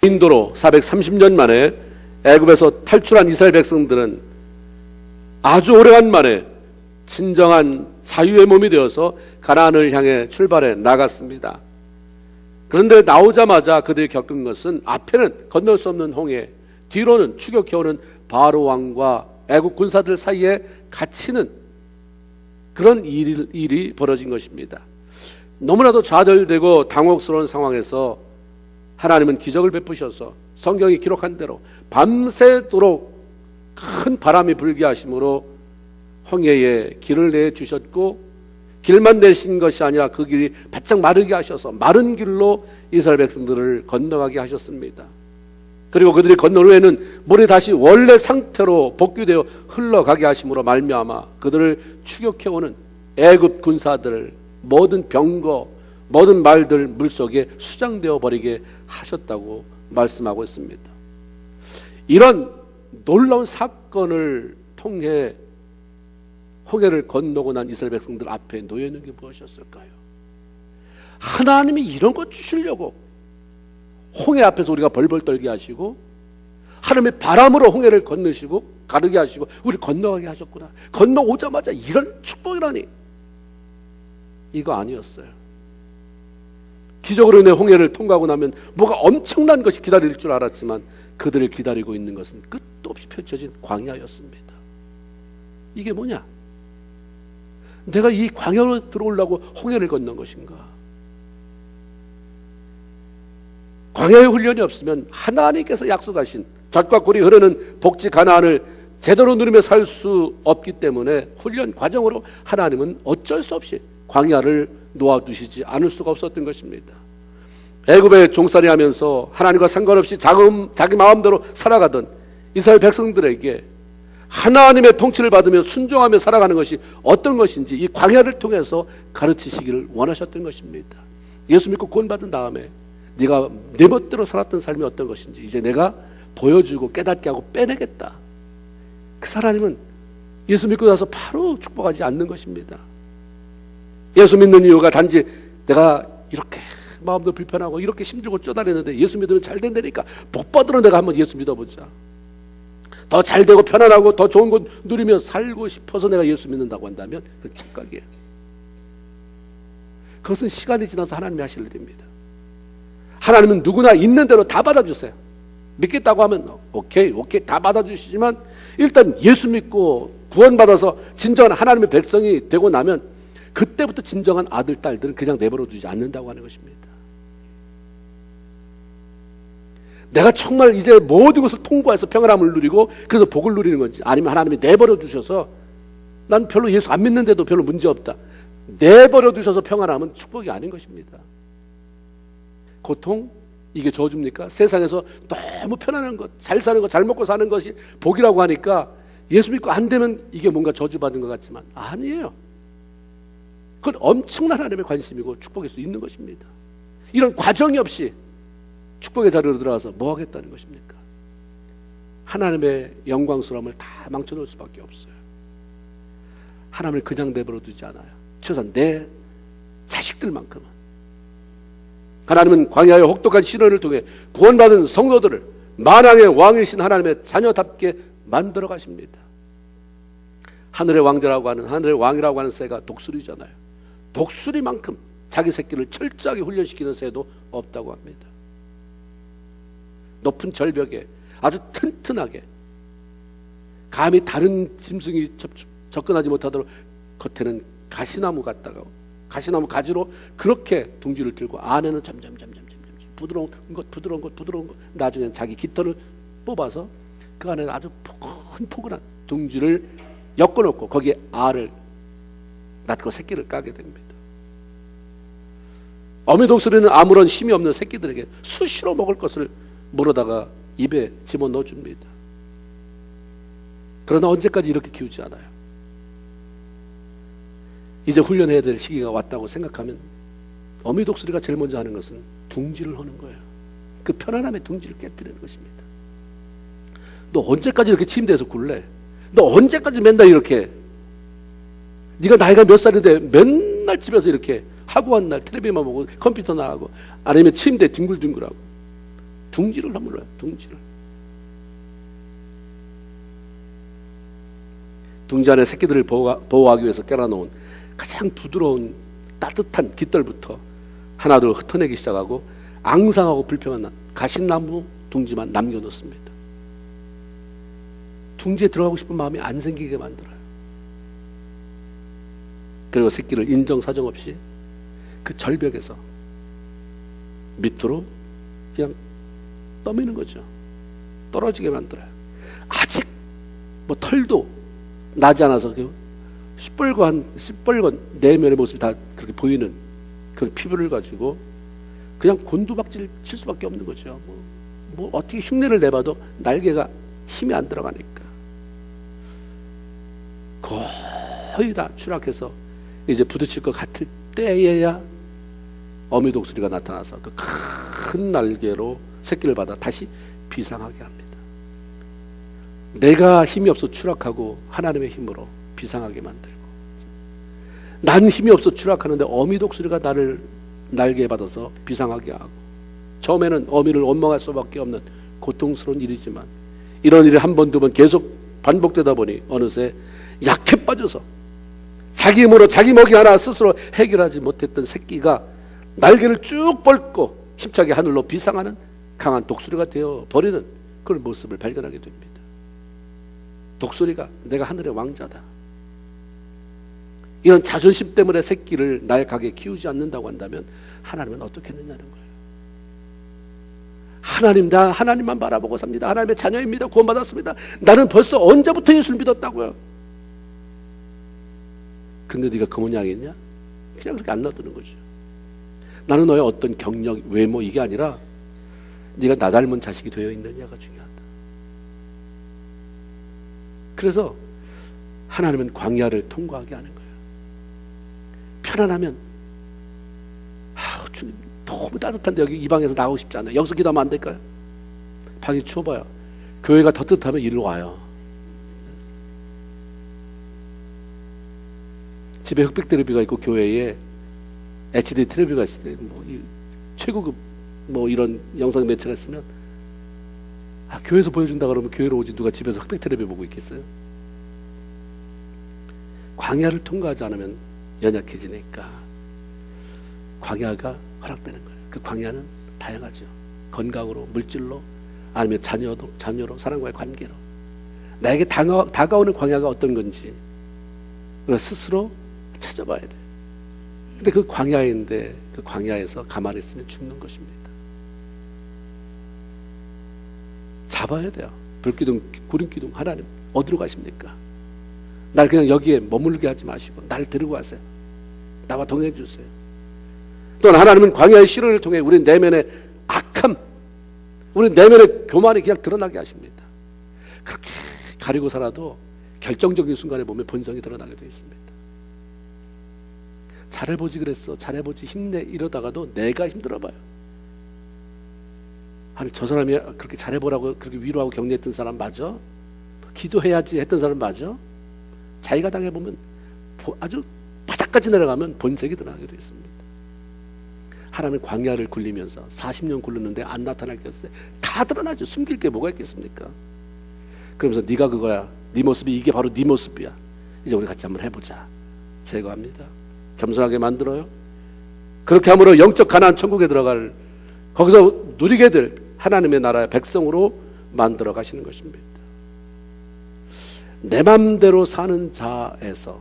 인도로 430년 만에 애굽에서 탈출한 이스라엘 백성들은 아주 오래간 만에 진정한 자유의 몸이 되어서 가나안을 향해 출발해 나갔습니다. 그런데 나오자마자 그들이 겪은 것은 앞에는 건널 수 없는 홍해, 뒤로는 추격해오는 바로 왕과 애국 군사들 사이에 갇히는 그런 일이 벌어진 것입니다. 너무나도 좌절되고 당혹스러운 상황에서 하나님은 기적을 베푸셔서 성경이 기록한 대로 밤새도록 큰 바람이 불게 하심으로 홍해에 길을 내주셨고, 길만 내신 것이 아니라 그 길이 바짝 마르게 하셔서 마른 길로 이스라엘 백성들을 건너가게 하셨습니다. 그리고 그들이 건널 후에는 물이 다시 원래 상태로 복귀되어 흘러가게 하심으로 말미암아 그들을 추격해오는 애굽 군사들, 모든 병거, 모든 말들 물속에 수장되어 버리게 하셨다고 말씀하고 있습니다. 이런 놀라운 사건을 통해 홍해를 건너고 난 이스라엘 백성들 앞에 놓여있는 게 무엇이었을까요? 하나님이 이런 것 주시려고 홍해 앞에서 우리가 벌벌 떨게 하시고, 하나님의 바람으로 홍해를 건너시고 가르게 하시고 우리 건너가게 하셨구나. 건너오자마자 이런 축복이라니, 이거 아니었어요. 기적으로 인해 홍해를 통과하고 나면 뭐가 엄청난 것이 기다릴 줄 알았지만 그들을 기다리고 있는 것은 끝도 없이 펼쳐진 광야였습니다. 이게 뭐냐? 내가 이 광야로 들어오려고 홍해를 건넌 것인가? 광야의 훈련이 없으면 하나님께서 약속하신 젖과 꿀이 흐르는 복지 가나안을 제대로 누리며 살 수 없기 때문에 훈련 과정으로 하나님은 어쩔 수 없이 광야를 놓아두시지 않을 수가 없었던 것입니다. 애굽에 종살이 하면서 하나님과 상관없이 자기 마음대로 살아가던 이스라엘 백성들에게 하나님의 통치를 받으며 순종하며 살아가는 것이 어떤 것인지 이 광야를 통해서 가르치시기를 원하셨던 것입니다. 예수 믿고 구원받은 다음에 네가 내 멋대로 살았던 삶이 어떤 것인지 이제 내가 보여주고 깨닫게 하고 빼내겠다. 그 하나님은 예수 믿고 나서 바로 축복하지 않는 것입니다. 예수 믿는 이유가 단지 내가 이렇게 마음도 불편하고 이렇게 힘들고 쪼달렸는데 예수 믿으면 잘 된다니까, 복 받으러 내가 한번 예수 믿어보자. 더 잘되고 편안하고 더 좋은 것 누리며 살고 싶어서 내가 예수 믿는다고 한다면 그건 착각이에요. 그것은 시간이 지나서 하나님이 하실 일입니다. 하나님은 누구나 있는 대로 다 받아주세요. 믿겠다고 하면 오케이 다 받아주시지만 일단 예수 믿고 구원받아서 진정한 하나님의 백성이 되고 나면 그때부터 진정한 아들, 딸들은 그냥 내버려 두지 않는다고 하는 것입니다. 내가 정말 이제 모든 것을 통과해서 평안함을 누리고 그래서 복을 누리는 건지, 아니면 하나님이 내버려 두셔서 난 별로 예수 안 믿는데도 별로 문제 없다, 내버려 두셔서 평안함은 축복이 아닌 것입니다. 고통, 이게 저주입니까? 세상에서 너무 편안한 것, 잘 사는 것, 잘 먹고 사는 것이 복이라고 하니까 예수 믿고 안 되면 이게 뭔가 저주받은 것 같지만 아니에요. 그건 엄청난 하나님의 관심이고 축복일 수 있는 것입니다. 이런 과정이 없이 축복의 자리로 들어가서 뭐 하겠다는 것입니까? 하나님의 영광스러움을 다 망쳐놓을 수밖에 없어요. 하나님을 그냥 내버려 두지 않아요. 최소한 내 자식들만큼은. 하나님은 광야의 혹독한 시련을 통해 구원받은 성도들을 만왕의 왕이신 하나님의 자녀답게 만들어 가십니다. 하늘의 왕자라고 하는, 하늘의 왕이라고 하는 새가 독수리잖아요. 독수리만큼 자기 새끼를 철저하게 훈련시키는 새도 없다고 합니다. 높은 절벽에 아주 튼튼하게 감히 다른 짐승이 접근하지 못하도록 겉에는 가시나무 갖다가 가시나무 가지로 그렇게 둥지를 들고 안에는 점점 부드러운 것 나중에는 자기 깃털을 뽑아서 그 안에 아주 포근한 둥지를 엮어놓고 거기에 알을 낳고 새끼를 까게 됩니다. 어미 독수리는 아무런 힘이 없는 새끼들에게 수시로 먹을 것을 물어다가 입에 집어넣어 줍니다. 그러나 언제까지 이렇게 키우지 않아요. 이제 훈련해야 될 시기가 왔다고 생각하면 어미 독수리가 제일 먼저 하는 것은 둥지를 하는 거예요. 그 편안함의 둥지를 깨뜨리는 것입니다. 너 언제까지 이렇게 침대에서 굴래? 너 언제까지 맨날 이렇게, 네가 나이가 몇 살인데 맨날 집에서 이렇게 하고 한 날 텔레비만 보고 컴퓨터나 하고 아니면 침대에 뒹굴뒹굴하고 둥지를 허물어요. 둥지를. 둥지 안에 새끼들을 보호하기 위해서 깨라놓은 가장 부드러운 따뜻한 깃털부터 하나둘 흩어내기 시작하고 앙상하고 불평한 가시나무 둥지만 남겨놓습니다. 둥지에 들어가고 싶은 마음이 안 생기게 만들어요. 그리고 새끼를 인정사정 없이 그 절벽에서 밑으로 그냥 떠미는 거죠. 떨어지게 만들어요. 아직 뭐 털도 나지 않아서 시뻘건 내면의 모습이 다 그렇게 보이는 그런 피부를 가지고 그냥 곤두박질 칠 수밖에 없는 거죠. 뭐 어떻게 흉내를 내봐도 날개가 힘이 안 들어가니까 거의 다 추락해서 이제 부딪힐 것 같을 때에야 어미 독수리가 나타나서 그 큰 날개로 새끼를 받아 다시 비상하게 합니다. 내가 힘이 없어 추락하고 하나님의 힘으로 비상하게 만들고, 난 힘이 없어 추락하는데 어미 독수리가 나를 날개에 받아서 비상하게 하고, 처음에는 어미를 원망할 수밖에 없는 고통스러운 일이지만 이런 일이 한 번, 두 번 계속 반복되다 보니 어느새 약해 빠져서 자기 힘으로 자기 먹이 하나 스스로 해결하지 못했던 새끼가 날개를 쭉 뻗고 힘차게 하늘로 비상하는 강한 독수리가 되어 버리는 그런 모습을 발견하게 됩니다. 독수리가 내가 하늘의 왕자다, 이런 자존심 때문에 새끼를 나약하게 키우지 않는다고 한다면 하나님은 어떻게 했느냐는 거예요. 하나님, 나 하나님만 바라보고 삽니다. 하나님의 자녀입니다. 구원받았습니다. 나는 벌써 언제부터 예수를 믿었다고요. 근데 네가 그 모양이냐? 그냥 그렇게 안 놔두는 거죠. 나는 너의 어떤 경력, 외모 이게 아니라 네가 나 닮은 자식이 되어 있느냐가 중요하다. 그래서 하나님은 광야를 통과하게 하는 거예요. 편안하면 주님 너무 따뜻한데 여기 이 방에서 나가고 싶지 않아요. 여기서 기도하면 안 될까요? 방이 추워봐요. 교회가 더 뜨뜻하면 이리로 와요. 집에 흑백 테레비가 있고 교회에 HD 테레비가 있을 때 최고급 이런 영상 매체가 있으면 교회에서 보여준다 그러면 교회로 오지 누가 집에서 흑백 테레비 보고 있겠어요? 광야를 통과하지 않으면 연약해지니까 광야가 허락되는 거예요. 그 광야는 다양하죠. 건강으로, 물질로, 아니면 자녀로, 사람과의 관계로. 나에게 다가오는 광야가 어떤 건지 스스로 찾아봐야 돼요. 근데 그 광야인데 그 광야에서 가만히 있으면 죽는 것입니다. 잡아야 돼요. 불기둥, 구름기둥, 하나님 어디로 가십니까? 날 그냥 여기에 머물게 하지 마시고 날 데리고 가세요. 나와 동행해 주세요. 또한 하나님은 광야의 시련을 통해 우리 내면의 악함, 우리 내면의 교만이 그냥 드러나게 하십니다. 그렇게 가리고 살아도 결정적인 순간에 보면 본성이 드러나게 되어 있습니다. 잘해보지 그랬어, 잘해보지, 힘내 이러다가도 내가 힘들어봐요. 아니 저 사람이 그렇게 잘해보라고 그렇게 위로하고 격려했던 사람 맞아? 기도해야지 했던 사람 맞아? 자기가 당해보면 아주 바닥까지 내려가면 본색이 드러나게 되어 있습니다. 하나님 광야를 굴리면서 40년 굴렀는데 안 나타날 게 없어요. 다 드러나죠. 숨길 게 뭐가 있겠습니까? 그러면서 네가 그거야, 네 모습이 이게 바로 네 모습이야, 이제 우리 같이 한번 해보자. 제거합니다. 겸손하게 만들어요. 그렇게 함으로 영적 가나안 천국에 들어갈, 거기서 누리게 될 하나님의 나라의 백성으로 만들어 가시는 것입니다. 내 맘대로 사는 자에서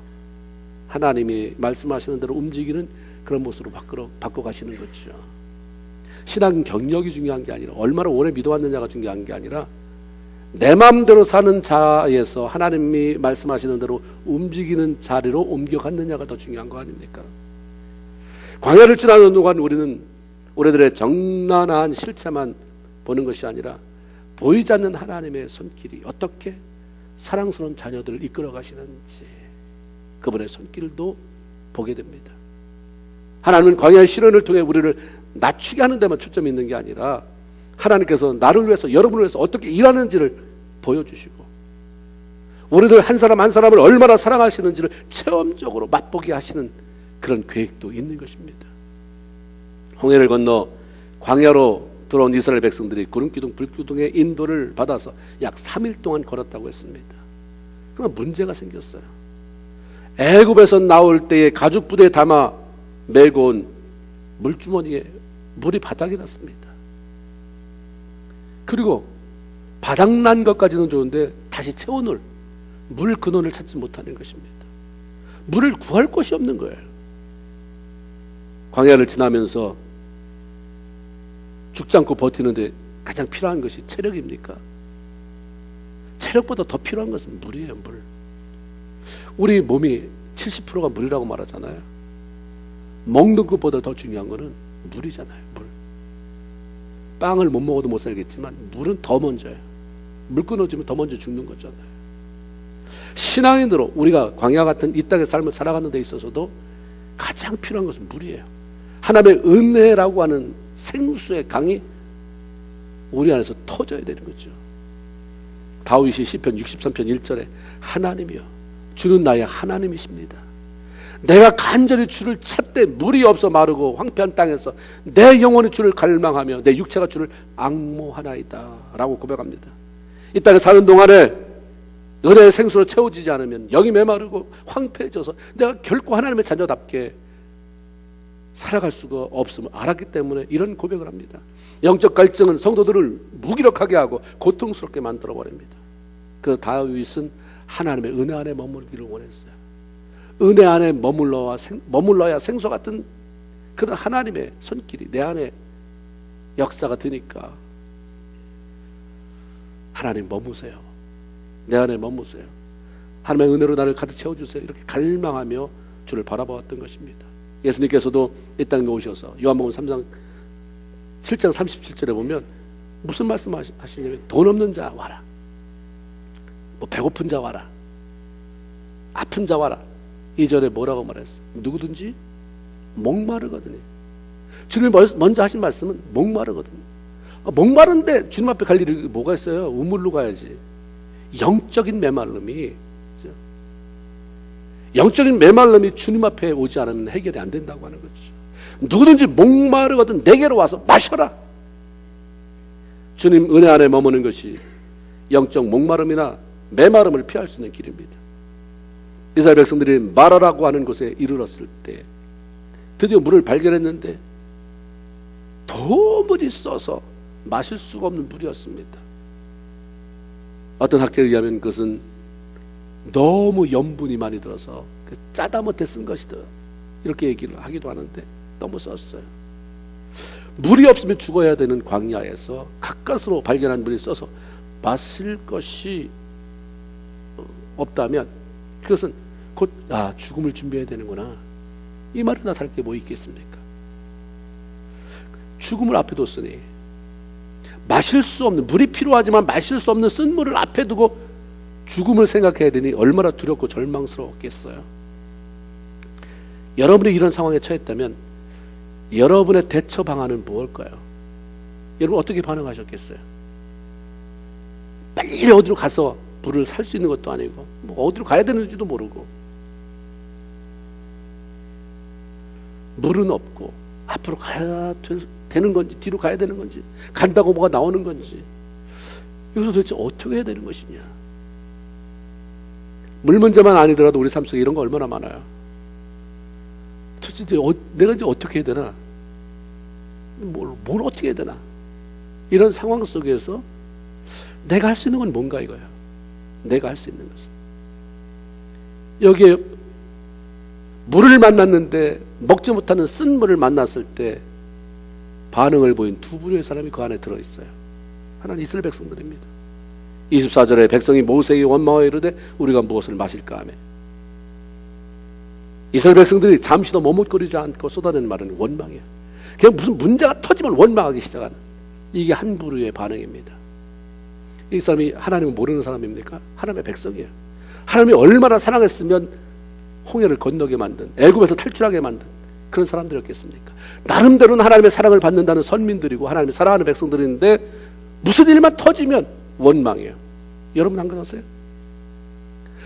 하나님이 말씀하시는 대로 움직이는 그런 모습으로 바꿔 가시는 거죠. 신앙 경력이 중요한 게 아니라 얼마나 오래 믿어왔느냐가 중요한 게 아니라 내 마음대로 사는 자에서 하나님이 말씀하시는 대로 움직이는 자리로 옮겨갔느냐가 더 중요한 거 아닙니까? 광야를 지나는 동안 우리는 우리들의 정난한 실체만 보는 것이 아니라 보이지 않는 하나님의 손길이 어떻게 사랑스러운 자녀들을 이끌어 가시는지 그분의 손길도 보게 됩니다. 하나님은 광야의 시련을 통해 우리를 낮추게 하는 데만 초점이 있는 게 아니라 하나님께서 나를 위해서, 여러분을 위해서 어떻게 일하는지를 보여주시고 우리들 한 사람 한 사람을 얼마나 사랑하시는지를 체험적으로 맛보게 하시는 그런 계획도 있는 것입니다. 홍해를 건너 광야로 들어온 이스라엘 백성들이 구름기둥 불기둥의 인도를 받아서 약 3일 동안 걸었다고 했습니다. 그러나 문제가 생겼어요. 애굽에서 나올 때에 가죽 부대에 담아 메고 온 물주머니에 물이 바닥이 났습니다. 그리고 바닥난 것까지는 좋은데 다시 채워놓을 물 근원을 찾지 못하는 것입니다. 물을 구할 곳이 없는 거예요. 광야를 지나면서 죽지 않고 버티는데 가장 필요한 것이 체력입니까? 체력보다 더 필요한 것은 물이에요. 물. 우리 몸이 70%가 물이라고 말하잖아요. 먹는 것보다 더 중요한 것은 물이잖아요. 물. 빵을 못 먹어도 못 살겠지만 물은 더 먼저예요. 물 끊어지면 더 먼저 죽는 거잖아요. 신앙인으로 우리가 광야 같은 이 땅의 삶을 살아가는 데 있어서도 가장 필요한 것은 물이에요. 하나님의 은혜라고 하는 생수의 강이 우리 안에서 터져야 되는 거죠. 다윗이 시편 63편 1절에 하나님이여 주는 나의 하나님이십니다. 내가 간절히 주를 찾되 물이 없어 마르고 황폐한 땅에서 내 영혼이 주를 갈망하며 내 육체가 주를 앙모하나이다 라고 고백합니다. 이 땅에 사는 동안에 은혜의 생수로 채워지지 않으면 영이 메마르고 황폐해져서 내가 결코 하나님의 자녀답게 살아갈 수가 없음을 알았기 때문에 이런 고백을 합니다. 영적 갈증은 성도들을 무기력하게 하고 고통스럽게 만들어버립니다. 그 다윗은 하나님의 은혜 안에 머물기를 원했어요. 은혜 안에 머물러야 생수 같은 그런 하나님의 손길이 내 안에 역사가 되니까 하나님 머무세요. 내 안에 머무세요. 하나님의 은혜로 나를 가득 채워주세요. 이렇게 갈망하며 주를 바라보았던 것입니다. 예수님께서도 이 땅에 오셔서 요한복음 3장 7장 37절에 보면 무슨 말씀 하시냐면 돈 없는 자 와라, 뭐 배고픈 자 와라, 아픈 자 와라. 이전에 뭐라고 말했어요? 누구든지 목마르거든요. 주님이 먼저 하신 말씀은 목마르거든요. 목마른데 주님 앞에 갈 일이 뭐가 있어요? 우물로 가야지. 영적인 메말름이 주님 앞에 오지 않으면 해결이 안 된다고 하는 거죠. 누구든지 목마르거든 내게로 와서 마셔라. 주님 은혜 안에 머무는 것이 영적 목마름이나 메마름을 피할 수 있는 길입니다. 이스라엘 백성들이 마라라고 하는 곳에 이르렀을 때 드디어 물을 발견했는데 도무지 써서 마실 수가 없는 물이었습니다. 어떤 학자에 의하면 그것은 너무 염분이 많이 들어서 짜다 못해 쓴 것이다 이렇게 얘기를 하기도 하는데 너무 썼어요. 물이 없으면 죽어야 되는 광야에서 가까스로 발견한 물이 써서 마실 것이 없다면 그것은 곧 죽음을 준비해야 되는구나 이 말이나 다를 게 뭐 있겠습니까? 죽음을 앞에 뒀으니 마실 수 없는, 물이 필요하지만 마실 수 없는 쓴물을 앞에 두고 죽음을 생각해야 되니 얼마나 두렵고 절망스러웠겠어요. 여러분이 이런 상황에 처했다면 여러분의 대처 방안은 무엇일까요? 여러분 어떻게 반응하셨겠어요? 빨리 어디로 가서 물을 살 수 있는 것도 아니고 뭐 어디로 가야 되는지도 모르고 물은 없고 앞으로 가야 되는 건지 뒤로 가야 되는 건지 간다고 뭐가 나오는 건지 여기서 도대체 어떻게 해야 되는 것이냐. 물 문제만 아니더라도 우리 삶 속에 이런 거 얼마나 많아요. 도대체 내가 이제 어떻게 해야 되나, 뭘 어떻게 해야 되나, 이런 상황 속에서 내가 할 수 있는 건 뭔가 이거야. 내가 할 수 있는 것은 여기에 물을 만났는데 먹지 못하는 쓴 물을 만났을 때 반응을 보인 두 부류의 사람이 그 안에 들어있어요. 하나는 이스라엘 백성들입니다. 24절에 백성이 모세에게 원망하여 이르되 우리가 무엇을 마실까 하며, 이스라엘 백성들이 잠시도 머뭇거리지 않고 쏟아내는 말은 원망이에요. 그냥 무슨 문제가 터지면 원망하기 시작하는, 이게 한 부류의 반응입니다. 이 사람이 하나님을 모르는 사람입니까? 하나님의 백성이에요. 하나님이 얼마나 사랑했으면 홍해를 건너게 만든, 애굽에서 탈출하게 만든 그런 사람들이었겠습니까? 나름대로는 하나님의 사랑을 받는다는 선민들이고 하나님의 사랑하는 백성들인데 무슨 일만 터지면 원망이에요. 여러분 안 그러세요?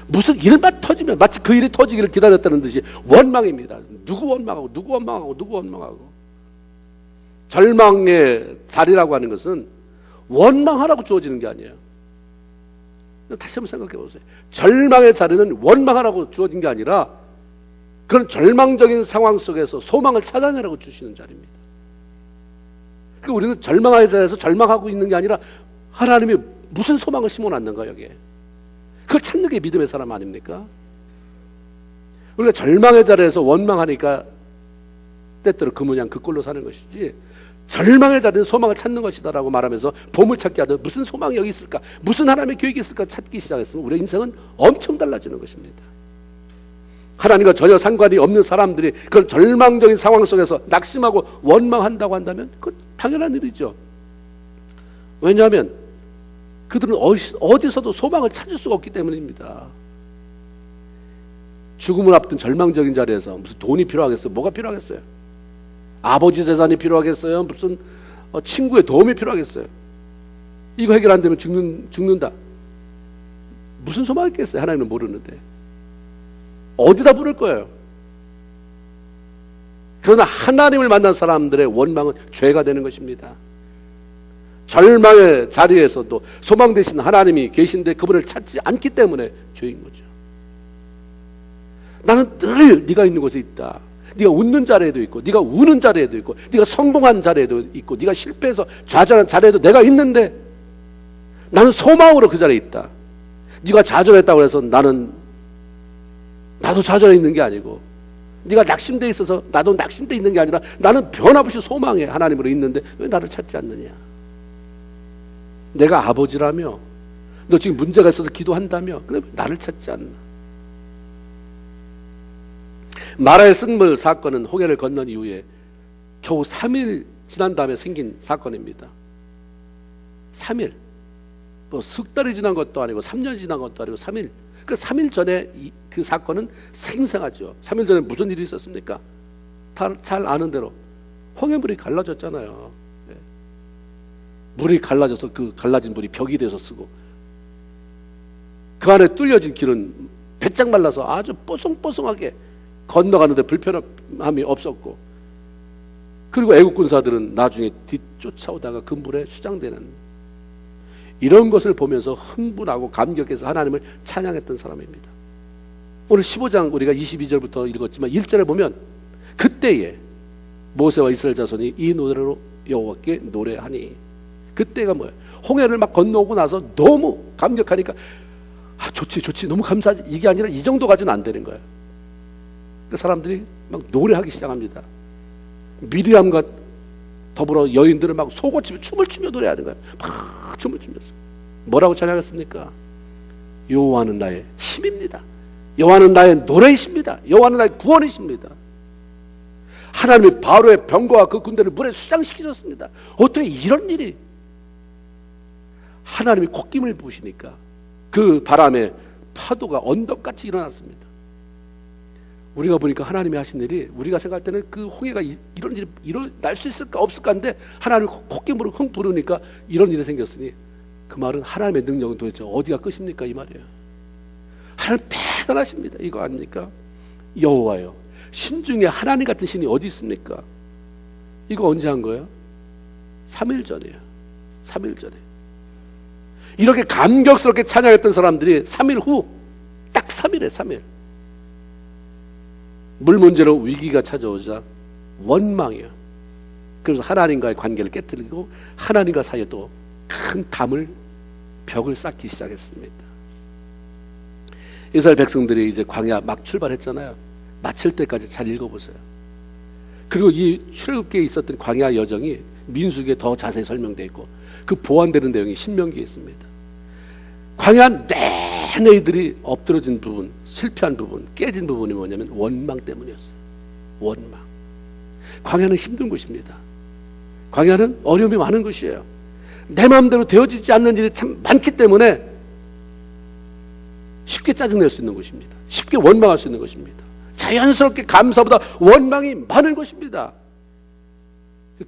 무슨 일만 터지면 마치 그 일이 터지기를 기다렸다는 듯이 원망입니다. 누구 원망하고 누구 원망하고 누구 원망하고. 절망의 자리라고 하는 것은 원망하라고 주어지는 게 아니에요. 다시 한번 생각해 보세요. 절망의 자리는 원망하라고 주어진 게 아니라 그런 절망적인 상황 속에서 소망을 찾아내라고 주시는 자리입니다. 그러니까 우리는 절망의 자리에서 절망하고 있는 게 아니라 하나님이 무슨 소망을 심어놨는가 여기에. 그걸 찾는 게 믿음의 사람 아닙니까? 우리가 절망의 자리에서 원망하니까 때때로 그 모양 그 꼴로 사는 것이지, 절망의 자리는 소망을 찾는 것이다라고 말하면서 보물찾기 하듯 무슨 소망이 여기 있을까, 무슨 하나님의 계획이 있을까 찾기 시작했으면 우리의 인생은 엄청 달라지는 것입니다. 하나님과 전혀 상관이 없는 사람들이 그런 절망적인 상황 속에서 낙심하고 원망한다고 한다면 그건 당연한 일이죠. 왜냐하면 그들은 어디서도 소망을 찾을 수가 없기 때문입니다. 죽음을 앞둔 절망적인 자리에서 무슨 돈이 필요하겠어요? 뭐가 필요하겠어요? 아버지 재산이 필요하겠어요? 무슨 친구의 도움이 필요하겠어요? 이거 해결 안 되면 죽는다. 무슨 소망이 있겠어요? 하나님은 모르는데. 어디다 부를 거예요? 그러나 하나님을 만난 사람들의 원망은 죄가 되는 것입니다. 절망의 자리에서도 소망 되신 하나님이 계신데 그분을 찾지 않기 때문에 죄인 거죠. 나는 늘 네가 있는 곳에 있다. 네가 웃는 자리에도 있고, 네가 우는 자리에도 있고, 네가 성공한 자리에도 있고, 네가 실패해서 좌절한 자리에도 내가 있는데 나는 소망으로 그 자리에 있다. 네가 좌절했다고 해서 나도 좌절해 있는 게 아니고, 네가 낙심돼 있어서 나도 낙심돼 있는 게 아니라 나는 변함없이 소망에 하나님으로 있는데 왜 나를 찾지 않느냐? 내가 아버지라며, 너 지금 문제가 있어서 기도한다며, 근데 왜 나를 찾지 않나? 마라의 쓴물 사건은 홍해를 건넌 이후에 겨우 3일 지난 다음에 생긴 사건입니다. 3일. 뭐 석 달이 지난 것도 아니고 3년이 지난 것도 아니고 3일. 그 3일 전에 그 사건은 생생하죠. 3일 전에 무슨 일이 있었습니까? 잘 아는 대로 홍해물이 갈라졌잖아요. 네. 물이 갈라져서 그 갈라진 물이 벽이 돼서 쓰고, 그 안에 뚫려진 길은 배짱 말라서 아주 뽀송뽀송하게 건너가는데 불편함이 없었고, 그리고 애국 군사들은 나중에 뒤쫓아오다가 그 물에 수장되는, 이런 것을 보면서 흥분하고 감격해서 하나님을 찬양했던 사람입니다. 오늘 15장 우리가 22절부터 읽었지만 1절에 보면 그때에 모세와 이스라엘 자손이 이 노래로 여호와께 노래하니, 그때가 뭐예요? 홍해를 막 건너오고 나서 너무 감격하니까 좋지 너무 감사하지, 이게 아니라 이 정도까지는 안 되는 거예요. 그 사람들이 막 노래하기 시작합니다. 미리암과 더불어 여인들은 막 속옷치며 춤을 추며 노래하는 거예요. 막 춤을 추면서 뭐라고 찬양했습니까? 여호와는 나의 힘입니다. 여호와는 나의 노래이십니다. 여호와는 나의 구원이십니다. 하나님이 바로의 병거와 그 군대를 물에 수장시키셨습니다. 어떻게 이런 일이? 하나님이 콧김을 부으시니까 그 바람에 파도가 언덕같이 일어났습니다. 우리가 보니까 하나님이 하신 일이, 우리가 생각할 때는 그 홍해가 이런 일이 날 수 있을까 없을까 한데 하나님이 콧김으로 흥 부르니까 이런 일이 생겼으니, 그 말은 하나님의 능력은 도대체 어디가 끝입니까? 이 말이에요. 하나님 대단하십니다. 이거 아닙니까? 여호와요, 신 중에 하나님 같은 신이 어디 있습니까? 이거 언제 한 거예요? 3일 전이에요. 3일 전에. 이렇게 감격스럽게 찬양했던 사람들이 3일 후, 딱 3일에 3일. 물 문제로 위기가 찾아오자 원망이에요. 그래서 하나님과의 관계를 깨뜨리고 하나님과 사이에 또 큰 벽을 쌓기 시작했습니다. 이스라엘 백성들이 이제 광야 막 출발했잖아요. 마칠 때까지 잘 읽어보세요. 그리고 이 출애굽기에 있었던 광야 여정이 민수기에 더 자세히 설명되어 있고, 그 보완되는 내용이 신명기에 있습니다. 광야 내내 이들이 엎드러진 부분, 실패한 부분, 깨진 부분이 뭐냐면 원망 때문이었어요. 원망. 광야는 힘든 곳입니다. 광야는 어려움이 많은 곳이에요. 내 마음대로 되어지지 않는 일이 참 많기 때문에 쉽게 짜증낼 수 있는 곳입니다. 쉽게 원망할 수 있는 것입니다. 자연스럽게 감사보다 원망이 많은 것입니다.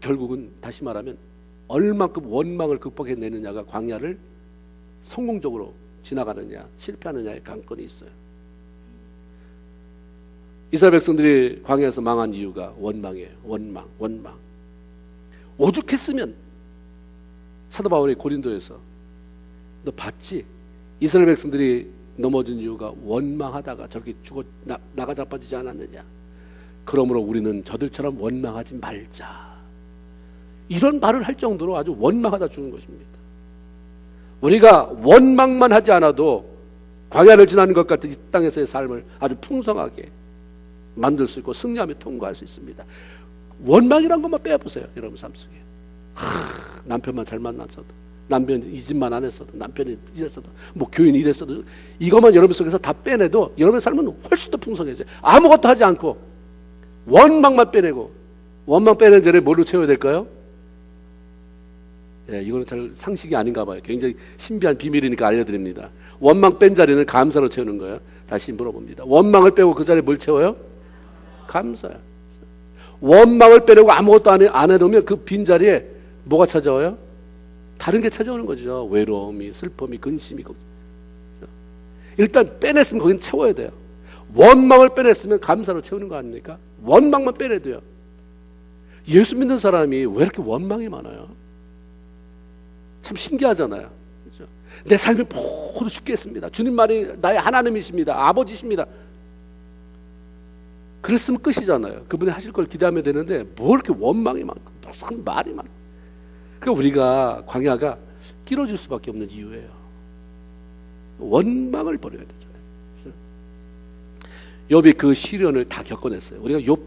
결국은 다시 말하면 얼만큼 원망을 극복해내느냐가 광야를 성공적으로 지나가느냐 실패하느냐의 관건이 있어요. 이스라엘 백성들이 광야에서 망한 이유가 원망이에요. 원망. 오죽했으면 사도 바울이 고린도에서 너 봤지? 이스라엘 백성들이 넘어진 이유가 원망하다가 저렇게 죽어 나가 자빠지지 않았느냐. 그러므로 우리는 저들처럼 원망하지 말자. 이런 말을 할 정도로 아주 원망하다 죽은 것입니다. 우리가 원망만 하지 않아도 광야를 지나는 것 같은 이 땅에서의 삶을 아주 풍성하게 만들 수 있고 승리하며 통과할 수 있습니다. 원망이란 것만 빼보세요. 여러분 삶 속에. 남편만 잘 만났어도, 남편이 이 집만 안 했어도, 남편이 이랬어도, 뭐 교인이 이랬어도, 이것만 여러분 속에서 다 빼내도 여러분의 삶은 훨씬 더 풍성해져요. 아무것도 하지 않고 원망만 빼내고, 원망 빼낸 자리에 뭘로 채워야 될까요? 예, 이거는 잘 상식이 아닌가 봐요. 굉장히 신비한 비밀이니까 알려드립니다. 원망 뺀 자리는 감사로 채우는 거예요. 다시 물어봅니다. 원망을 빼고 그 자리에 뭘 채워요? 감사요. 원망을 빼려고 아무것도 안 해놓으면 그 빈자리에 뭐가 찾아와요? 다른 게 찾아오는 거죠. 외로움이, 슬픔이, 근심이. 일단 빼냈으면 거기는 채워야 돼요. 원망을 빼냈으면 감사로 채우는 거 아닙니까? 원망만 빼내도요. 예수 믿는 사람이 왜 이렇게 원망이 많아요? 참 신기하잖아요. 그렇죠? 내 삶이 모두 죽겠습니다. 주님만이 나의 하나님이십니다. 아버지십니다. 그랬으면 끝이잖아요. 그분이 하실 걸 기대하면 되는데 뭐 이렇게 원망이 많고 무슨 말이 많고. 그러니까 우리가 광야가 끼러질 수밖에 없는 이유예요. 원망을 버려야 되잖아요. 욥이 그 시련을 다 겪어냈어요. 우리가 욥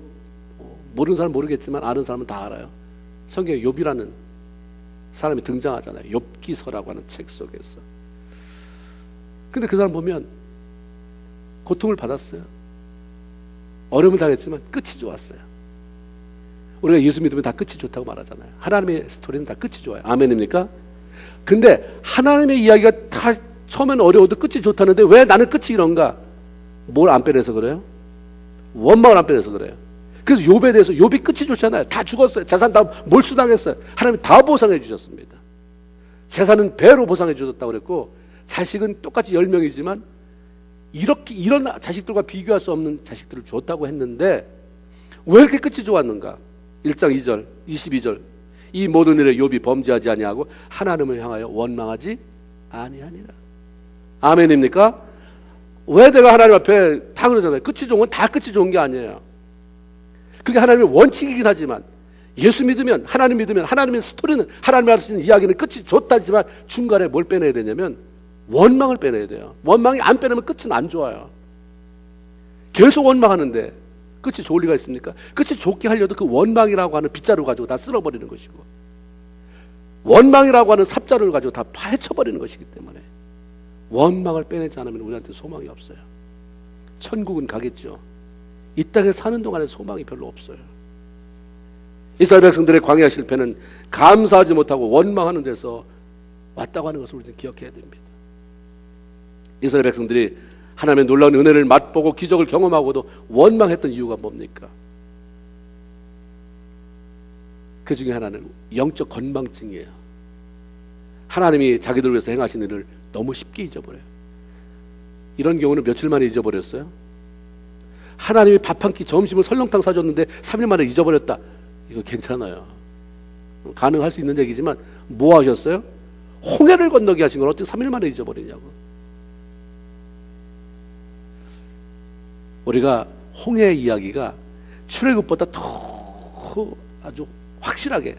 모르는 사람은 모르겠지만 아는 사람은 다 알아요. 성경에 욥이라는 사람이 등장하잖아요. 욥기서라고 하는 책 속에서. 근데 그 사람 보면 고통을 받았어요. 어려움을 당했지만 끝이 좋았어요. 우리가 예수 믿으면 다 끝이 좋다고 말하잖아요. 하나님의 스토리는 다 끝이 좋아요. 아멘입니까? 근데 하나님의 이야기가 다 처음엔 어려워도 끝이 좋다는데 왜 나는 끝이 이런가? 뭘 안 빼내서 그래요? 원망을 안 빼내서 그래요. 그래서 욥에 대해서 욥이 끝이 좋잖아요. 다 죽었어요. 재산 다 몰수당했어요. 하나님이 다 보상해 주셨습니다. 재산은 배로 보상해 주셨다고 그랬고 자식은 똑같이 10명이지만 이런 자식들과 비교할 수 없는 자식들을 줬다고 했는데 왜 이렇게 끝이 좋았는가? 1장 2절, 22절. 이 모든 일에 욥이 범죄하지 아니하고 하나님을 향하여 원망하지 아니하니라. 아멘입니까? 왜 내가 하나님 앞에 다 그러잖아요. 끝이 좋은 건 다 끝이 좋은 게 아니에요. 그게 하나님의 원칙이긴 하지만 예수 믿으면 하나님 믿으면 하나님의 스토리는 하나님이 할 수 있는 이야기는 끝이 좋다지만 중간에 뭘 빼내야 되냐면 원망을 빼내야 돼요. 원망이 안 빼내면 끝은 안 좋아요. 계속 원망하는데 끝이 좋을 리가 있습니까? 끝이 좋게 하려도 그 원망이라고 하는 빗자루 가지고 다 쓸어버리는 것이고 원망이라고 하는 삽자루를 가지고 다 파헤쳐버리는 것이기 때문에 원망을 빼내지 않으면 우리한테 소망이 없어요. 천국은 가겠죠. 이 땅에 사는 동안에 소망이 별로 없어요. 이스라엘 백성들의 광야 실패는 감사하지 못하고 원망하는 데서 왔다고 하는 것을 우리는 기억해야 됩니다. 이스라엘 백성들이 하나님의 놀라운 은혜를 맛보고 기적을 경험하고도 원망했던 이유가 뭡니까? 그 중에 하나는 영적 건망증이에요. 하나님이 자기들 위해서 행하신 일을 너무 쉽게 잊어버려요. 이런 경우는 며칠 만에 잊어버렸어요? 하나님이 밥 한 끼 점심을 설렁탕 사줬는데 3일 만에 잊어버렸다. 이거 괜찮아요. 가능할 수 있는 얘기지만 뭐 하셨어요? 홍해를 건너게 하신 걸 어떻게 3일 만에 잊어버리냐고. 우리가 홍해의 이야기가 출애굽보다 더 아주 확실하게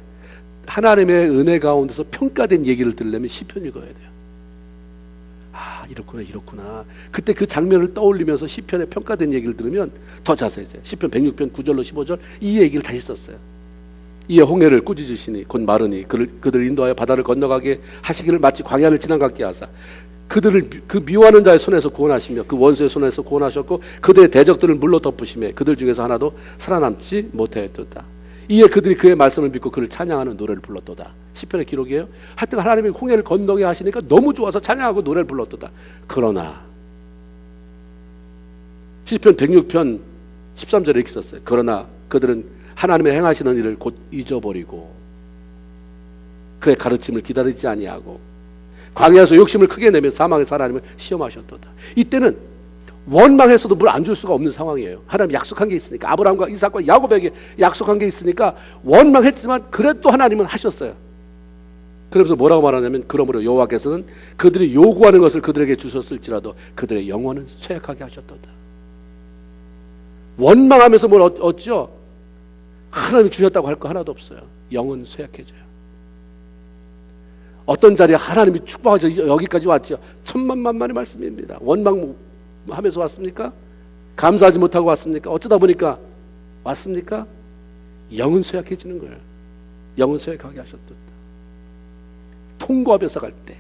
하나님의 은혜 가운데서 평가된 얘기를 들으려면 시편 읽어야 돼요. 아, 이렇구나. 그때 그 장면을 떠올리면서 시편에 평가된 얘기를 들으면 더 자세해져요. 시편 106편 9절로 15절 이 얘기를 다시 썼어요. 이에 홍해를 꾸짖으시니 곧 마르니 그들을 인도하여 바다를 건너가게 하시기를 마치 광야를 지난 같게 하사 그들을 그 미워하는 자의 손에서 구원하시며 그 원수의 손에서 구원하셨고 그들의 대적들을 물로 덮으시며 그들 중에서 하나도 살아남지 못하였도다. 이에 그들이 그의 말씀을 믿고 그를 찬양하는 노래를 불렀도다. 시편의 기록이에요. 하여튼 하나님이 홍해를 건너게 하시니까 너무 좋아서 찬양하고 노래를 불렀도다. 그러나 시편 106편 13절에 이렇게 썼어요. 그러나 그들은 하나님의 행하시는 일을 곧 잊어버리고 그의 가르침을 기다리지 아니하고 광야에서 욕심을 크게 내며 사망의 하나님을 시험하셨도다. 이때는 원망해서도 물 안 줄 수가 없는 상황이에요. 하나님 약속한 게 있으니까. 아브라함과 이삭과 야곱에게 약속한 게 있으니까 원망했지만 그래도 하나님은 하셨어요. 그러면서 뭐라고 말하냐면 그러므로 여호와께서는 그들이 요구하는 것을 그들에게 주셨을지라도 그들의 영혼은 쇠약하게 하셨도다. 원망하면서 뭘 얻죠? 하나님이 주셨다고 할 거 하나도 없어요. 영은 쇠약해져요. 어떤 자리에 하나님이 축복하셔서 여기까지 왔죠. 천만만만의 말씀입니다. 원망하면서 왔습니까? 감사하지 못하고 왔습니까? 어쩌다 보니까 왔습니까? 영은 쇠약해지는 거예요. 영은 쇠약하게 하셨다. 통고하면서 갈 때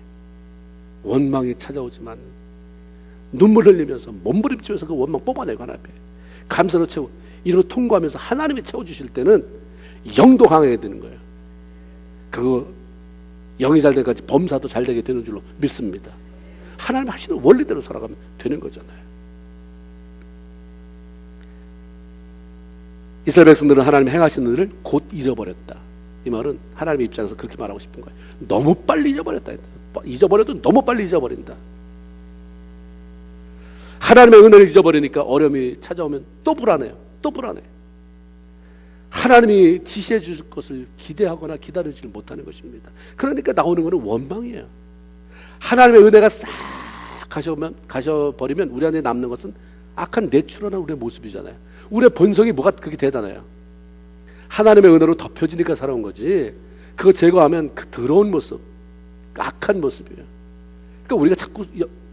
원망이 찾아오지만 눈물 흘리면서 몸부림치면서 그 원망 뽑아내고 하나님 감사로 채우고 이러고 통고하면서 하나님이 채워주실 때는 영도 강하게 되는 거예요. 그 영이 잘 되기까지 범사도 잘 되게 되는 줄로 믿습니다. 하나님 하시는 원리대로 살아가면 되는 거잖아요. 이스라엘 백성들은 하나님 행하시는 일을 곧 잃어버렸다. 이 말은 하나님의 입장에서 그렇게 말하고 싶은 거예요. 너무 빨리 잊어버렸다. 잊어버려도 너무 빨리 잊어버린다. 하나님의 은혜를 잊어버리니까 어려움이 찾아오면 또 불안해요. 또 불안해요. 하나님이 지시해 주실 것을 기대하거나 기다리지 못하는 것입니다. 그러니까 나오는 것은 원망이에요. 하나님의 은혜가 싹 가셔버리면 우리 안에 남는 것은 악한 내추럴한 우리의 모습이잖아요. 우리의 본성이 뭐가 그렇게 대단해요. 하나님의 은혜로 덮여지니까 살아온 거지. 그거 제거하면 그 더러운 모습, 악한 모습이에요. 그러니까 우리가 자꾸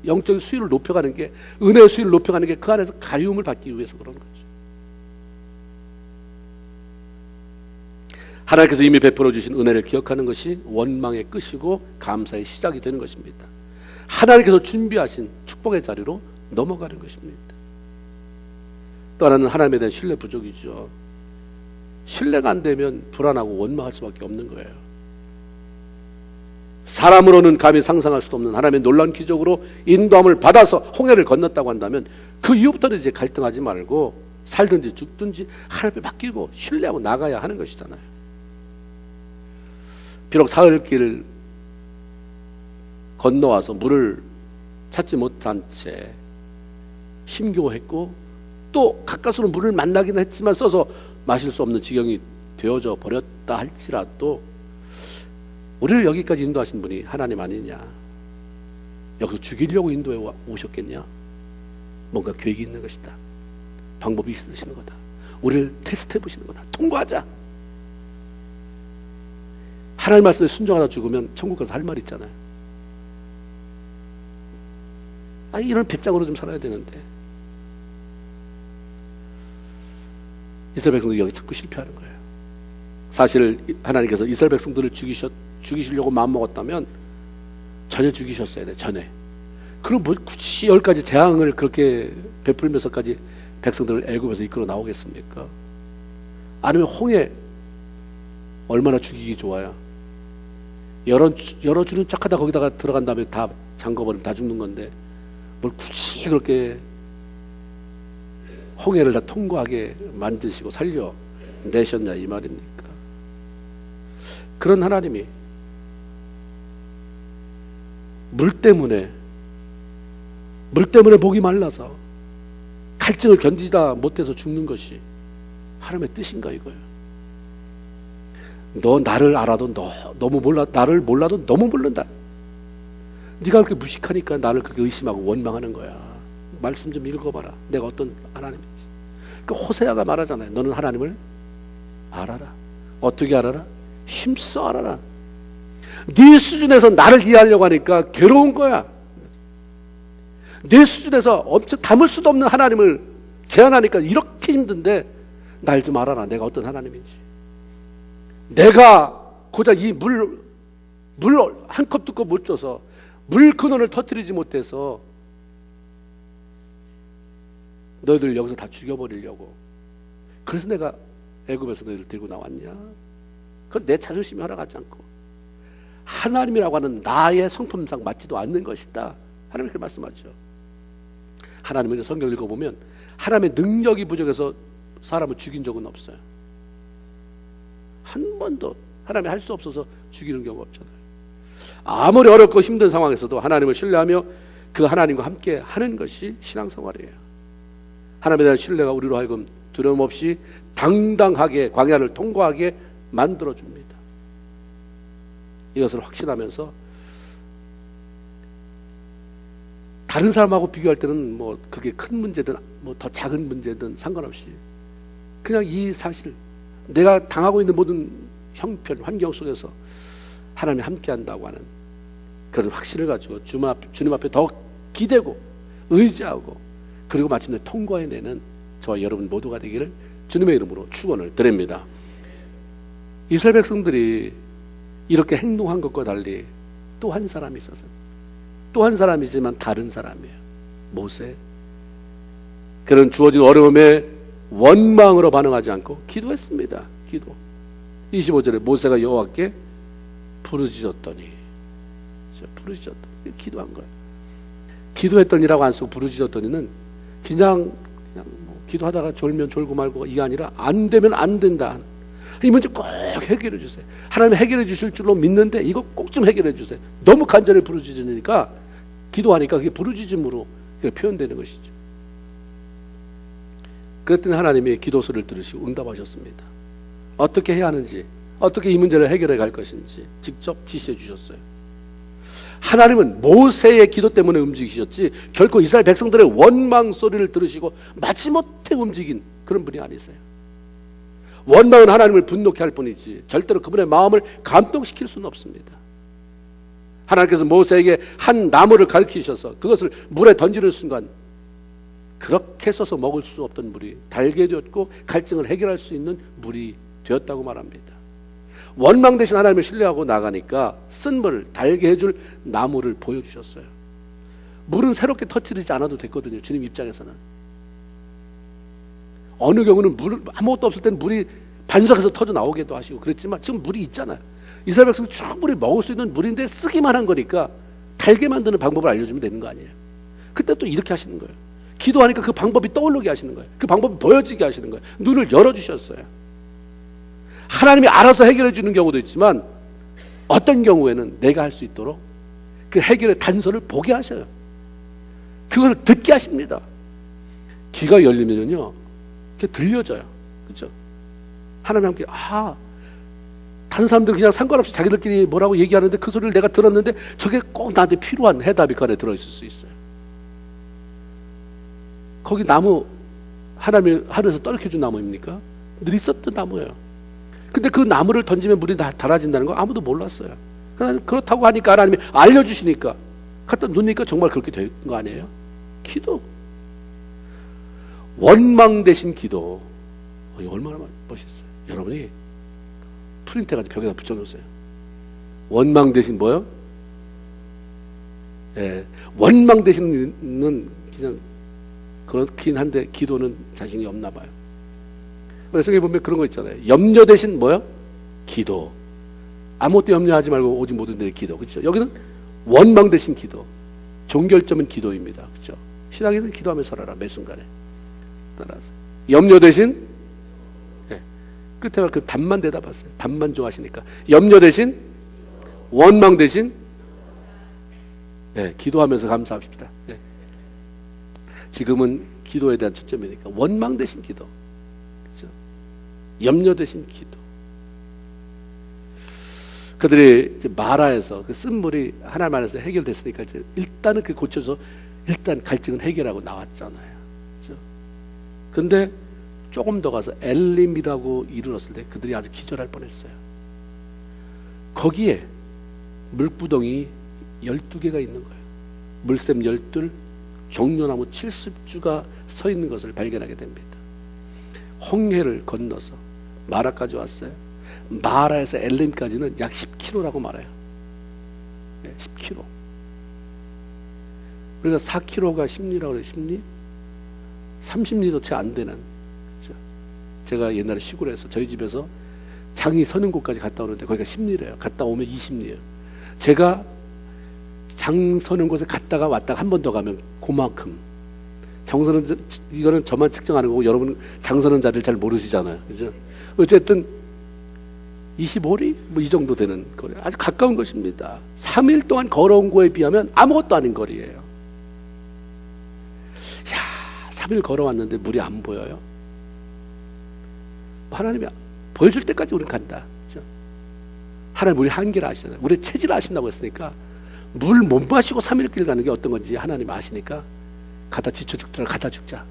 영적인 수위를 높여가는 게, 은혜의 수위를 높여가는 게 그 안에서 가리움을 받기 위해서 그런 거죠. 하나님께서 이미 베풀어 주신 은혜를 기억하는 것이 원망의 끝이고 감사의 시작이 되는 것입니다. 하나님께서 준비하신 축복의 자리로 넘어가는 것입니다. 또 하나는 하나님에 대한 신뢰 부족이죠. 신뢰가 안 되면 불안하고 원망할 수밖에 없는 거예요. 사람으로는 감히 상상할 수도 없는 하나님의 놀라운 기적으로 인도함을 받아서 홍해를 건넜다고 한다면 그 이후부터는 이제 갈등하지 말고 살든지 죽든지 하나님께 맡기고 신뢰하고 나가야 하는 것이잖아요. 비록 사흘길 건너와서 물을 찾지 못한 채 힘겨워했고 또 가까스로 물을 만나긴 했지만 써서 마실 수 없는 지경이 되어져 버렸다 할지라도 우리를 여기까지 인도하신 분이 하나님 아니냐, 여기서 죽이려고 인도해 오셨겠냐, 뭔가 계획이 있는 것이다, 방법이 있으시는 거다, 우리를 테스트해 보시는 거다, 통과하자. 하나님 말씀에 순종하다 죽으면 천국 가서 할 말 있잖아요. 이런 배짱으로 좀 살아야 되는데 이스라엘 백성들이 여기 자꾸 실패하는 거예요. 사실 하나님께서 이스라엘 백성들을 죽이시려고 마음먹었다면 전에 죽이셨어야 돼. 전에. 그럼 뭐 굳이 10가지 재앙을 그렇게 베풀면서까지 백성들을 애굽에서 이끌어 나오겠습니까? 아니면 홍해 얼마나 죽이기 좋아요. 열어주는 척하다 거기다가 들어간 다음에 다 잠궈버리면 다 죽는 건데 뭘 굳이 그렇게 홍해를 다 통과하게 만드시고 살려내셨냐 이 말입니까? 그런 하나님이 물 때문에 목이 말라서 갈증을 견디다 못해서 죽는 것이 하나님의 뜻인가 이거예요. 너 나를 알아도 너무 몰라, 나를 몰라도 너무 모른다. 네가 그렇게 무식하니까 나를 그렇게 의심하고 원망하는 거야. 말씀 좀 읽어봐라. 내가 어떤 하나님인지. 그러니까 호세아가 말하잖아요. 너는 하나님을 알아라. 어떻게 알아라? 힘써 알아라. 네 수준에서 나를 이해하려고 하니까 괴로운 거야. 네 수준에서 엄청 담을 수도 없는 하나님을 제안하니까 이렇게 힘든데 날 좀 알아라. 내가 어떤 하나님인지. 내가 고작 이 물 한 컵 두 컵 못 줘서 물 근원을 터뜨리지 못해서 너희들 여기서 다 죽여버리려고. 그래서 내가 애굽에서 너희들 들고 나왔냐? 그건 내 자존심이 허락하지 않고 하나님이라고 하는 나의 성품상 맞지도 않는 것이다. 하나님 그렇게 말씀하죠. 하나님은 성경 읽어보면 하나님의 능력이 부족해서 사람을 죽인 적은 없어요. 한 번도 하나님이 할 수 없어서 죽이는 경우가 없잖아요. 아무리 어렵고 힘든 상황에서도 하나님을 신뢰하며 그 하나님과 함께 하는 것이 신앙생활이에요. 하나님에 대한 신뢰가 우리로 하여금 두려움 없이 당당하게 광야를 통과하게 만들어줍니다. 이것을 확신하면서 다른 사람하고 비교할 때는 뭐 그게 큰 문제든 뭐 더 작은 문제든 상관없이 그냥 이 사실, 내가 당하고 있는 모든 형편, 환경 속에서 하나님이 함께한다고 하는 그런 확신을 가지고 주님 앞에 더 기대고 의지하고 그리고 마침내 통과해내는 저와 여러분 모두가 되기를 주님의 이름으로 축원을 드립니다. 이스라엘 백성들이 이렇게 행동한 것과 달리 또 한 사람이 있었어요. 또 한 사람이지만 다른 사람이에요. 모세. 그는 주어진 어려움에 원망으로 반응하지 않고 기도했습니다. 기도. 25절에 모세가 여호와께 부르짖었더니, 기도한 거예요. 기도했더니라고 안 쓰고 부르짖었더니는 그냥 뭐 기도하다가 졸면 졸고 말고 이게 아니라 안 되면 안 된다. 이 문제 꼭 해결해 주세요. 하나님 해결해 주실 줄로 믿는데 이거 꼭 좀 해결해 주세요. 너무 간절히 부르짖으니까 기도하니까 그게 부르짖음으로 표현되는 것이죠. 그랬더니 하나님이 기도 소리를 들으시고 응답하셨습니다. 어떻게 해야 하는지, 어떻게 이 문제를 해결해 갈 것인지 직접 지시해 주셨어요. 하나님은 모세의 기도 때문에 움직이셨지 결코 이스라엘 백성들의 원망 소리를 들으시고 마지못해 움직인 그런 분이 아니세요. 원망은 하나님을 분노케 할 뿐이지 절대로 그분의 마음을 감동시킬 수는 없습니다. 하나님께서 모세에게 한 나무를 가르치셔서 그것을 물에 던지는 순간 그렇게 써서 먹을 수 없던 물이 달게 되었고 갈증을 해결할 수 있는 물이 되었다고 말합니다. 원망 대신 하나님을 신뢰하고 나가니까 쓴 물을 달게 해줄 나무를 보여주셨어요. 물은 새롭게 터뜨리지 않아도 됐거든요. 주님 입장에서는. 어느 경우는 아무것도 없을 때는 물이 반석에서 터져 나오기도 하시고 그랬지만 지금 물이 있잖아요. 이스라엘 백성이 충분히 먹을 수 있는 물인데 쓰기만 한 거니까 달게 만드는 방법을 알려주면 되는 거 아니에요. 그때 또 이렇게 하시는 거예요. 기도하니까 그 방법이 떠오르게 하시는 거예요. 그 방법이 보여지게 하시는 거예요. 눈을 열어주셨어요. 하나님이 알아서 해결해 주는 경우도 있지만 어떤 경우에는 내가 할 수 있도록 그 해결의 단서를 보게 하셔요. 그걸 듣게 하십니다. 귀가 열리면요 이렇게 들려져요. 그렇죠? 하나님 함께 다른 사람들 그냥 상관없이 자기들끼리 뭐라고 얘기하는데 그 소리를 내가 들었는데 저게 꼭 나한테 필요한 해답이 그 안에 들어있을 수 있어요. 거기 나무 하나님이 하늘에서 떨어져준 나무입니까? 늘 있었던 나무예요. 근데 그 나무를 던지면 물이 달아진다는 거 아무도 몰랐어요. 그렇다고 하니까 하나님이 알려주시니까 갖다 놓으니까 정말 그렇게 된 거 아니에요? 기도. 원망 대신 기도. 얼마나 멋있어요. 여러분이 프린트해가지고 벽에다 붙여놓으세요. 원망 대신 뭐요? 예, 원망 대신은 그냥 그렇긴 한데 기도는 자신이 없나 봐요. 그래서 여기 보면 그런 거 있잖아요. 염려 대신 뭐요? 기도. 아무것도 염려하지 말고 오직 모든 일에 기도. 그렇죠? 여기는 원망 대신 기도. 종결점은 기도입니다. 그렇죠? 신앙인은 기도하며 살아라. 매 순간에. 따라서 염려 대신 끝에 그 답만 대답하세요. 답만 좋아하시니까. 염려 대신 원망 대신 기도하면서 감사합시다. 지금은 기도에 대한 초점이니까 원망 대신 기도, 그렇죠? 염려 대신 기도. 그들이 이제 마라에서 그 쓴물이 하나님 안에서 해결됐으니까 이제 일단은 그 고쳐서 일단 갈증은 해결하고 나왔잖아요. 그렇죠? 근데 조금 더 가서 엘림이라고 이르렀을 때 그들이 아주 기절할 뻔했어요. 거기에 물구덩이 12개가 있는 거예요. 물샘 12, 종려나무 70주가 서 있는 것을 발견하게 됩니다. 홍해를 건너서 마라까지 왔어요. 마라에서 엘림까지는 약 10km라고 말해요. 10km. 우리가 4km가 10리라고 그래요. 10리? 30리도 채 안 되는. 그렇죠? 제가 옛날에 시골에서 저희 집에서 장이 서는 곳까지 갔다 오는데 거기가 10리래요. 갔다 오면 20리예요. 제가 장 서는 곳에 갔다가 왔다가 한 번 더 가면 그만큼. 장서는 이거는 저만 측정하는 거고 여러분 장서는 자리를 잘 모르시잖아요. 그죠? 어쨌든 25리 뭐 이 정도 되는 거리. 아주 가까운 것입니다. 3일 동안 걸어온 거에 비하면 아무것도 아닌 거리예요. 3일 걸어왔는데 물이 안 보여요. 하나님이 보여줄 때까지 우리는 간다. 그렇죠? 하나님 우리 한계를 아시잖아요. 우리 체질을 아신다고 했으니까 물 못 마시고 3일 길 가는 게 어떤 건지 하나님 아시니까 가다 지쳐 죽더라 가다 죽자.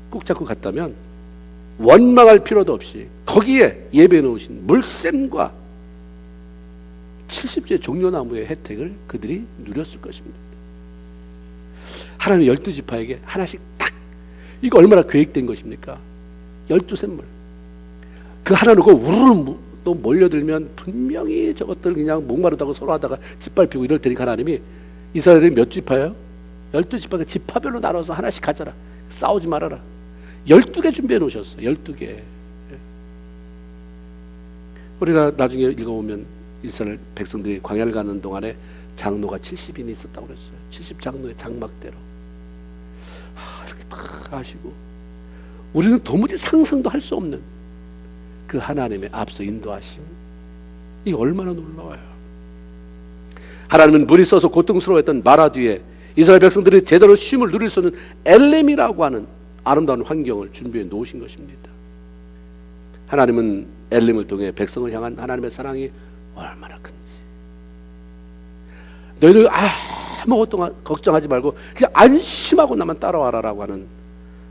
꼭 잡고 갔다면 원망할 필요도 없이 거기에 예배해 놓으신 물샘과 70주의 종려나무의 혜택을 그들이 누렸을 것입니다. 하나님 12지파에게 하나씩 딱, 이거 얼마나 계획된 것입니까? 12샘물. 그 하나 놓고 우르르 또 몰려들면 분명히 저것들 그냥 목마르다고 서로 하다가 짓밟히고 이럴 테니까 하나님이 이스라엘이 몇 지파예요? 12지파가 지파별로 나눠서 하나씩 가져라. 싸우지 말아라. 12개 준비해 놓으셨어요. 12개. 우리가 나중에 읽어보면 이스라엘 백성들이 광야를 가는 동안에 장로가 70인이 있었다고 그랬어요. 70장로의 장막대로. 이렇게 다 하시고 우리는 도무지 상상도 할 수 없는 그 하나님의 앞서 인도하심, 이게 얼마나 놀라워요. 하나님은 물이 써서 고통스러워했던 마라 뒤에 이스라엘 백성들이 제대로 쉼을 누릴 수 있는 엘렘이라고 하는 아름다운 환경을 준비해 놓으신 것입니다. 하나님은 엘렘을 통해 백성을 향한 하나님의 사랑이 얼마나 큰지, 너희들 아무것도 걱정하지 말고 그냥 안심하고 나만 따라와라라고 하는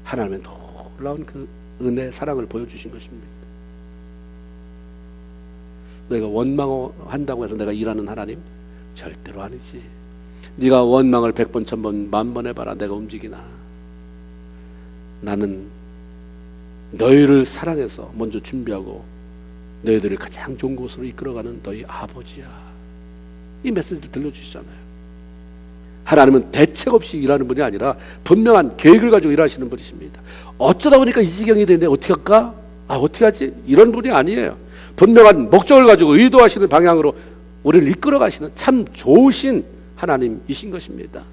하나님의 놀라운 그 은혜, 사랑을 보여주신 것입니다. 너희가 원망한다고 해서 내가 일하는 하나님? 절대로 아니지. 네가 원망을 100번, 1000번, 10,000번 해봐라. 내가 움직이나? 나는 너희를 사랑해서 먼저 준비하고 너희들을 가장 좋은 곳으로 이끌어가는 너희 아버지야. 이 메시지를 들려주시잖아요. 하나님은 대책 없이 일하는 분이 아니라 분명한 계획을 가지고 일하시는 분이십니다. 어쩌다 보니까 이 지경이 되는데 어떻게 할까? 어떻게 하지? 이런 분이 아니에요. 분명한 목적을 가지고 의도하시는 방향으로 우리를 이끌어 가시는 참 좋으신 하나님이신 것입니다.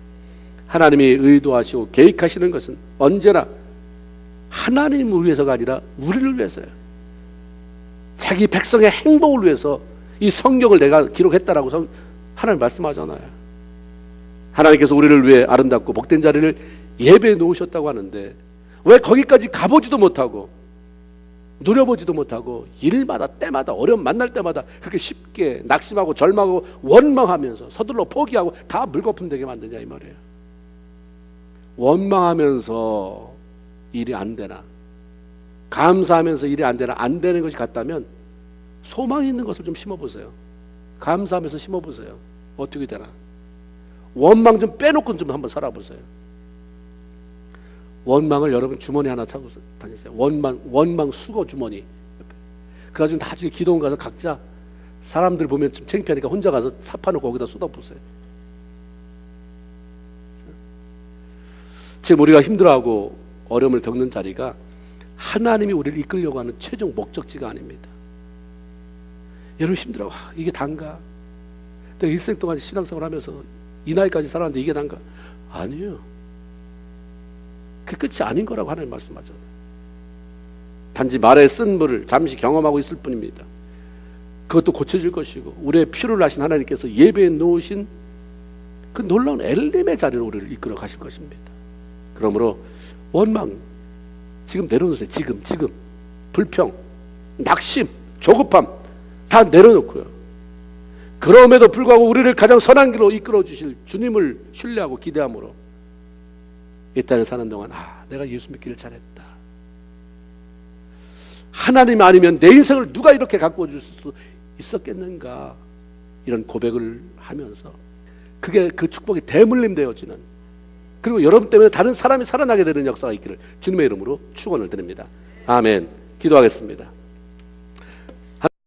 하나님이 의도하시고 계획하시는 것은 언제나 하나님을 위해서가 아니라 우리를 위해서요. 자기 백성의 행복을 위해서 이 성경을 내가 기록했다라고 하나님 말씀하잖아요. 하나님께서 우리를 위해 아름답고 복된 자리를 예배해 놓으셨다고 하는데 왜 거기까지 가보지도 못하고 누려보지도 못하고 일마다 때마다 어려움 만날 때마다 그렇게 쉽게 낙심하고 절망하고 원망하면서 서둘러 포기하고 다 물거품 되게 만드냐 이 말이에요. 원망하면서 일이 안 되나, 감사하면서 일이 안 되나, 안 되는 것이 같다면 소망이 있는 것을 좀 심어보세요. 감사하면서 심어보세요. 어떻게 되나. 원망 좀 빼놓고 좀 한번 살아보세요. 원망을 여러분 주머니 하나 차고 다니세요. 원망 수거 주머니. 그래가지고 나중에 기도원 가서 각자 사람들 보면 좀 창피하니까 혼자 가서 삽하놓고 거기다 쏟아보세요. 지금 우리가 힘들어하고 어려움을 겪는 자리가 하나님이 우리를 이끌려고 하는 최종 목적지가 아닙니다. 여러분 힘들어. 이게 단가? 내가 일생 동안 신앙생활 하면서 이 나이까지 살았는데 이게 단가? 아니에요. 그 끝이 아닌 거라고 하나님 말씀하잖아요. 단지 말에 쓴 물을 잠시 경험하고 있을 뿐입니다. 그것도 고쳐질 것이고 우리의 필요를 아신 하나님께서 예배해 놓으신 그 놀라운 엘림의 자리로 우리를 이끌어 가실 것입니다. 그러므로 원망 지금 내려놓으세요. 지금 불평, 낙심, 조급함 다 내려놓고요. 그럼에도 불구하고 우리를 가장 선한 길로 이끌어 주실 주님을 신뢰하고 기대함으로 이 땅에 사는 동안 내가 예수 믿기를 잘했다. 하나님 아니면 내 인생을 누가 이렇게 가꾸어 줄 수 있었겠는가, 이런 고백을 하면서 그게 그 축복이 대물림 되어지는, 그리고 여러분 때문에 다른 사람이 살아나게 되는 역사가 있기를 주님의 이름으로 축원을 드립니다. 아멘. 기도하겠습니다.